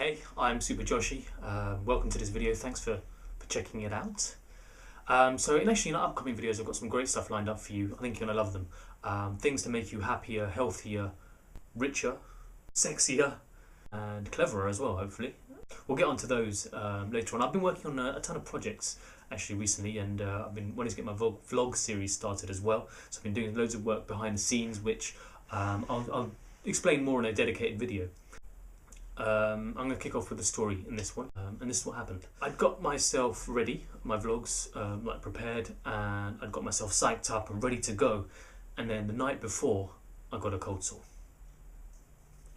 Hey, I'm Super Joshi. Welcome to this video. Thanks for checking it out. So in upcoming videos, I've got some great stuff lined up for you. I think you're going to love them. Things to make you happier, healthier, richer, sexier, and cleverer as well, hopefully. We'll get onto those later on. I've been working on a ton of projects actually recently, and I've been wanting to get my vlog series started as well. So I've been doing loads of work behind the scenes, which I'll explain more in a dedicated video. I'm going to kick off with a story in this one, and this is what happened. I'd got myself ready, my vlogs, prepared, and I'd got myself psyched up and ready to go, and then the night before I got a cold sore.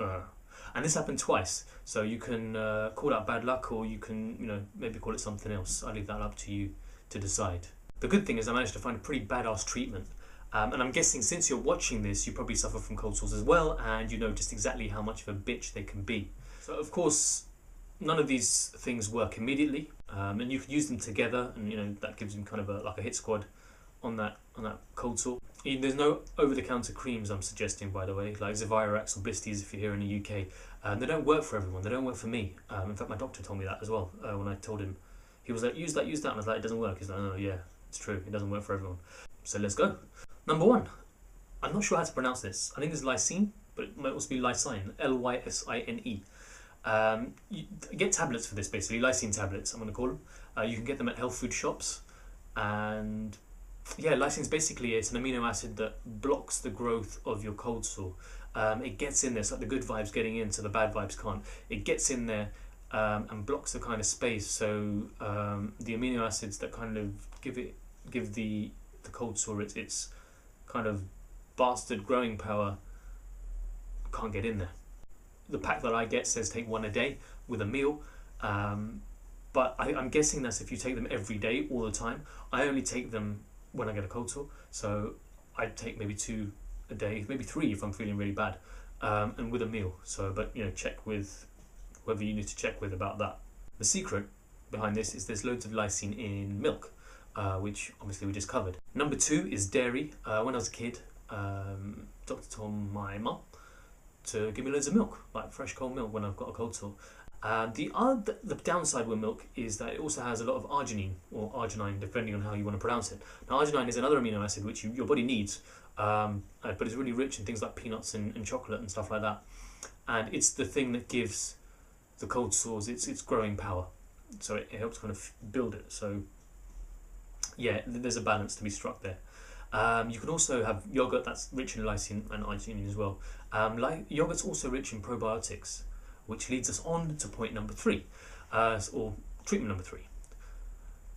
And this happened twice, so you can call that bad luck, or you can maybe call it something else. I leave that up to you to decide. The good thing is I managed to find a pretty badass treatment. And I'm guessing since you're watching this, you probably suffer from cold sores as well, and you know just exactly how much of a bitch they can be. So of course, none of these things work immediately, and you can use them together, and that gives them kind of like a hit squad on that cold sore. There's no over-the-counter creams I'm suggesting, by the way, like Zavirax or Blisties if you're here in the UK. They don't work for everyone. They don't work for me. In fact, my doctor told me that as well when I told him. He was like, use that, and I was like, it doesn't work. He's like, oh yeah, it's true, it doesn't work for everyone. So let's go. Number one, I'm not sure how to pronounce this. I think it's lysine, but it might also be lysine, L-Y-S-I-N-E. You get tablets for this, basically, lysine tablets, I'm going to call them. You can get them at health food shops. And yeah, lysine is basically, it's an amino acid that blocks the growth of your cold sore. It gets in there, it's like the good vibes getting in so the bad vibes can't. It gets in there and blocks the kind of space, so the amino acids that kind of give the cold sore its kind of bastard growing power can't get in there. The pack that I get says take one a day with a meal, but I'm guessing that's if you take them every day all the time. I only take them when I get a cold sore, so I take maybe 2 a day, maybe 3 if I'm feeling really bad, and with a meal. So, but check with whoever you need to check with about that. The secret behind this is there's loads of lysine in milk, which obviously we just covered. Number 2 is dairy. When I was a kid, doctor told my mum to give me loads of milk, like fresh cold milk when I've got a cold sore. The downside with milk is that it also has a lot of arginine, or arginine, depending on how you want to pronounce it. Now, arginine is another amino acid which your body needs, but it's really rich in things like peanuts and chocolate and stuff like that. And it's the thing that gives the cold sores its growing power. So it helps kind of build it. So yeah, there's a balance to be struck there. You can also have yogurt that's rich in lysine and arginine as well. Yogurt's also rich in probiotics, which leads us on to point number 3, or treatment number 3.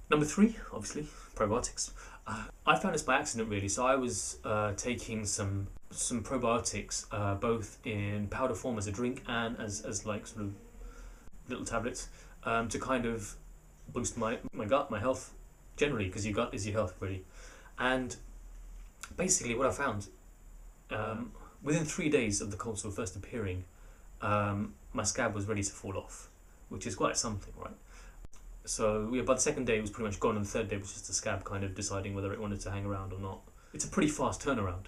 Number 3, obviously, probiotics. I found this by accident really. So I was taking some probiotics, both in powder form as a drink and as like sort of little tablets, to kind of boost my gut, my health generally, because your gut is your health really. And basically what I found, within 3 days of the cold sore first appearing, my scab was ready to fall off, which is quite something, right? So yeah, by the second day it was pretty much gone, and the third day was just the scab kind of deciding whether it wanted to hang around or not. It's a pretty fast turnaround.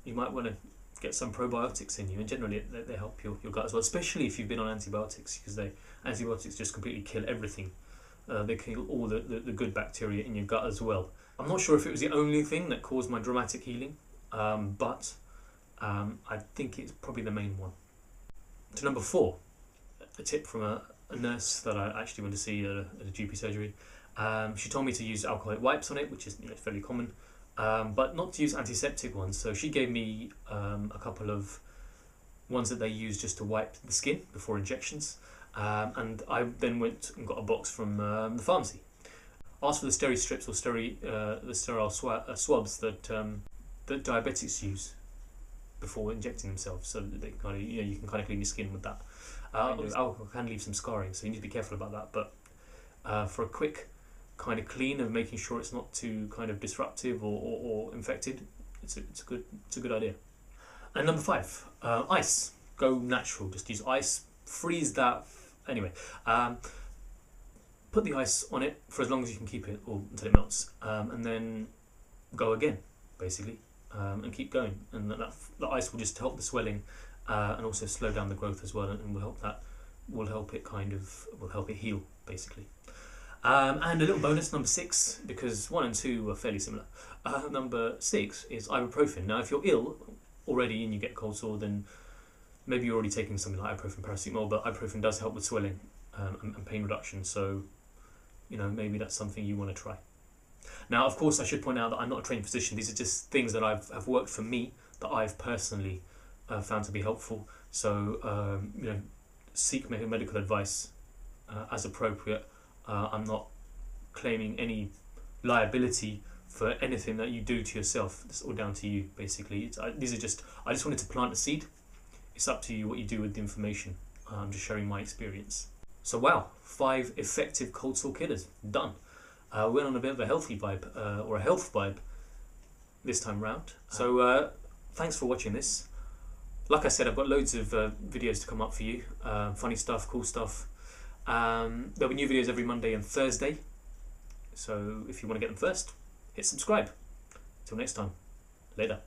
You might want to get some probiotics in you, and generally they help your gut as well, especially if you've been on antibiotics, because antibiotics just completely kill everything. They kill all the good bacteria in your gut as well. I'm not sure if it was the only thing that caused my dramatic healing, but I think it's probably the main one. To number 4, a tip from a nurse that I actually went to see at a GP surgery. She told me to use alcoholic wipes on it, which is fairly common, but not to use antiseptic ones. So she gave me a couple of ones that they use just to wipe the skin before injections, and I then went and got a box from the pharmacy. Asked for the steri strips, or the sterile swabs that diabetics use before injecting themselves, so that they kind of you can kind of clean your skin with that. Alcohol can leave some scarring, so you need to be careful about that. But for a quick kind of clean of making sure it's not too kind of disruptive or infected, it's a good idea. And number 5, ice. Go natural. Just use ice. Freeze that. Anyway, put the ice on it for as long as you can keep it, or until it melts, and then go again, basically, and keep going. And the ice will just help the swelling, and also slow down the growth as well, and will help that will help it heal, basically. And a little bonus, number 6, because 1 and 2 are fairly similar. Number 6 is ibuprofen. Now, if you're ill already and you get cold sore, then maybe you're already taking something like ibuprofen, paracetamol, but ibuprofen does help with swelling and pain reduction, so maybe that's something you want to try. Now, of course, I should point out that I'm not a trained physician. These are just things that have worked for me, that I've personally found to be helpful. So, seek medical advice as appropriate. I'm not claiming any liability for anything that you do to yourself. It's all down to you, basically. I just wanted to plant a seed. It's up to you what you do with the information. I'm just sharing my experience. So wow, 5 effective cold sore killers, done. Went on a bit of a healthy vibe, or a health vibe this time round. So thanks for watching this. Like I said, I've got loads of videos to come up for you. Funny stuff, cool stuff. There'll be new videos every Monday and Thursday. So if you want to get them first, hit subscribe. Till next time, later.